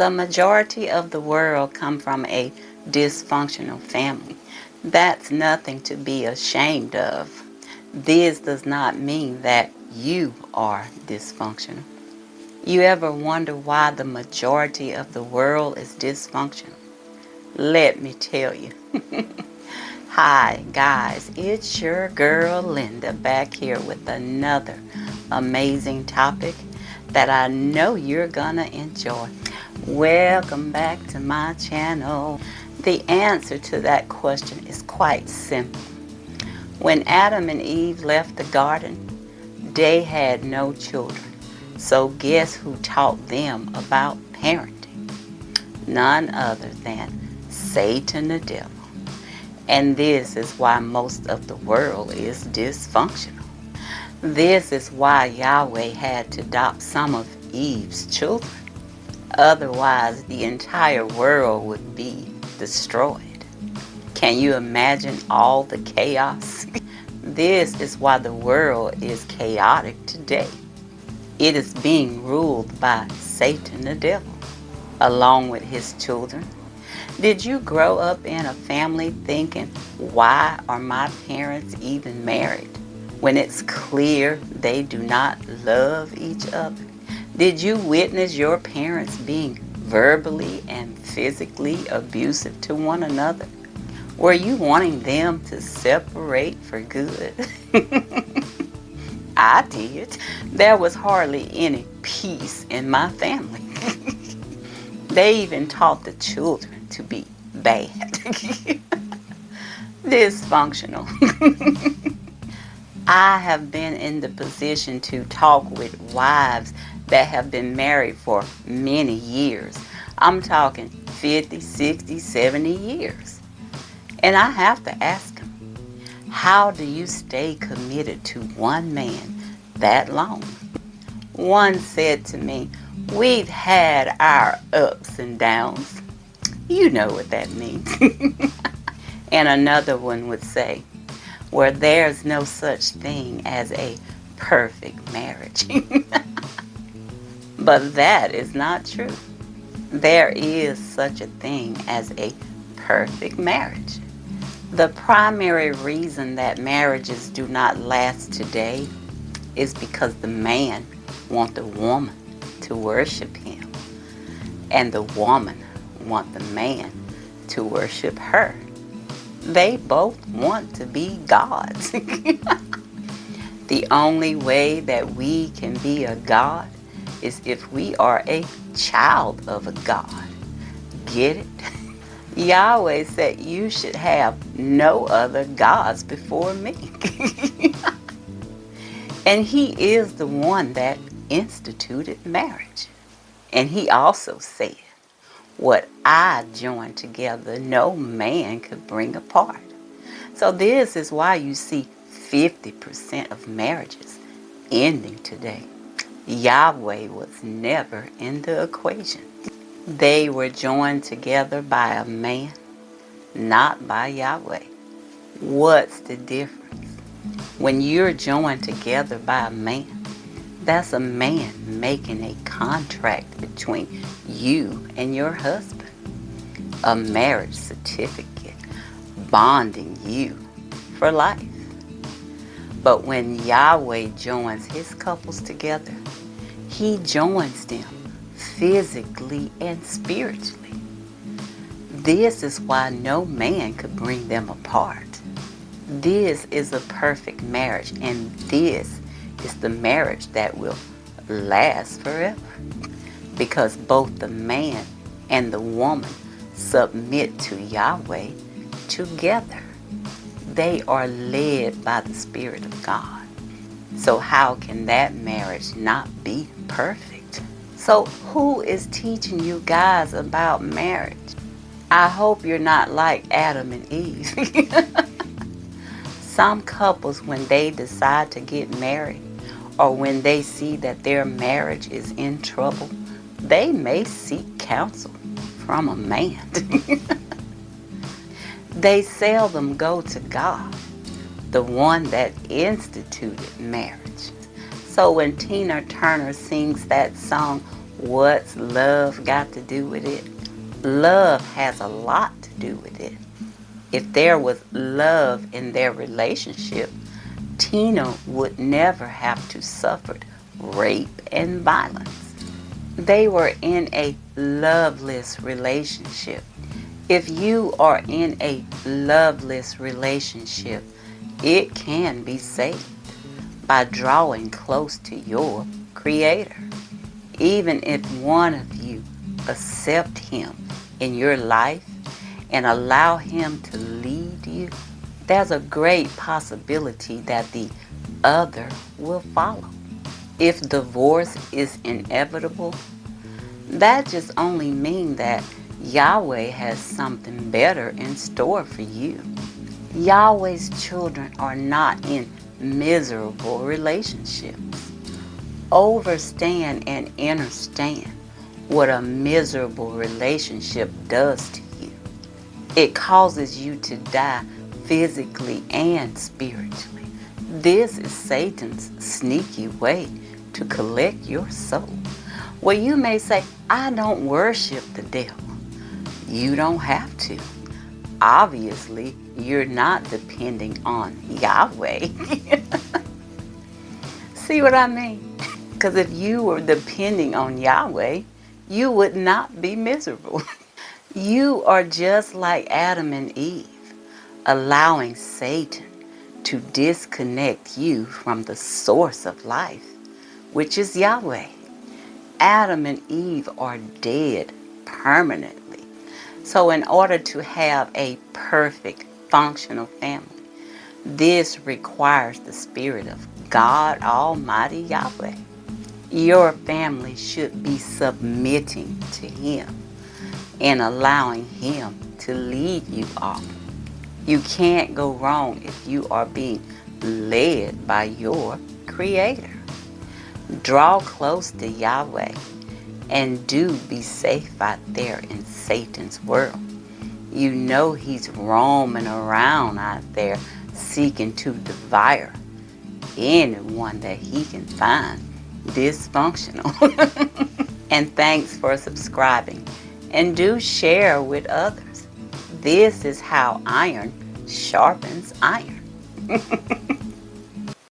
The majority of the world come from a dysfunctional family. That's nothing to be ashamed of. This does not mean that you are dysfunctional. You ever wonder why the majority of the world is dysfunctional? Let me tell you. Hi, guys, it's your girl Linda back here with another amazing topic that I know you're gonna enjoy. Welcome back to my channel. The answer to that question is quite simple. When Adam and Eve left the garden, they had no children. So guess who taught them about parenting? None other than Satan the devil. And this is why most of the world is dysfunctional. This is why Yahweh had to adopt some of Eve's children. Otherwise, the entire world would be destroyed. Can you imagine all the chaos? This is why the world is chaotic today. It is being ruled by Satan the devil, along with his children. Did you grow up in a family thinking, why are my parents even married, when it's clear they do not love each other? Did you witness your parents being verbally and physically abusive to one another? Were you wanting them to separate for good? I did. There was hardly any peace in my family. They even taught the children to be bad. Dysfunctional. I have been in the position to talk with wives that have been married for many years. I'm talking 50, 60, 70 years. And I have to ask them, how do you stay committed to one man that long? One said to me, we've had our ups and downs. You know what that means. And another one would say, where there's no such thing as a perfect marriage. But that is not true. There is such a thing as a perfect marriage. The primary reason that marriages do not last today is because the man wants the woman to worship him, and the woman wants the man to worship her. They both want to be gods. The only way that we can be a god is if we are a child of a god. Get it? Yahweh said you should have no other gods before me. And he is the one that instituted marriage. And he also said, what I joined together, no man could bring apart. So this is why you see 50% of marriages ending today. Yahweh was never in the equation. They were joined together by a man, not by Yahweh. What's the difference? When you're joined together by a man, that's a man making a contract between you and your husband. A marriage certificate bonding you for life. But when Yahweh joins his couples together, he joins them physically and spiritually. This is why no man could bring them apart. This is a perfect marriage, and this is the marriage that will last forever. Because both the man and the woman submit to Yahweh together. They are led by the Spirit of God. So how can that marriage not be perfect? So who is teaching you guys about marriage? I hope you're not like Adam and Eve. Some couples, when they decide to get married, or when they see that their marriage is in trouble, they may seek counsel from a man. They seldom go to God, the one that instituted marriage. So when Tina Turner sings that song, What's love got to do with it? Love has a lot to do with it. If there was love in their relationship, Tina would never have to suffer rape and violence. They were in a loveless relationship. If you are in a loveless relationship, it can be saved by drawing close to your Creator. Even if one of you accept Him in your life and allow Him to lead you, there's a great possibility that the other will follow. If divorce is inevitable, that just only means that Yahweh has something better in store for you. Yahweh's children are not in miserable relationships. Overstand and understand what a miserable relationship does to you. It causes you to die physically and spiritually. This is Satan's sneaky way to collect your soul. Well, you may say, I don't worship the devil. You don't have to. Obviously, you're not depending on Yahweh. See what I mean? Because if you were depending on Yahweh, you would not be miserable. You are just like Adam and Eve, allowing Satan to disconnect you from the source of life, which is Yahweh. Adam and Eve are dead permanently. So in order to have a perfect, functional family, this requires the Spirit of God Almighty Yahweh. Your family should be submitting to Him and allowing Him to lead you all. You can't go wrong if you are being led by your Creator. Draw close to Yahweh and do be safe out there in Satan's world. You know he's roaming around out there seeking to devour anyone that he can find dysfunctional. And thanks for subscribing. And do share with others. This is how iron sharpens iron.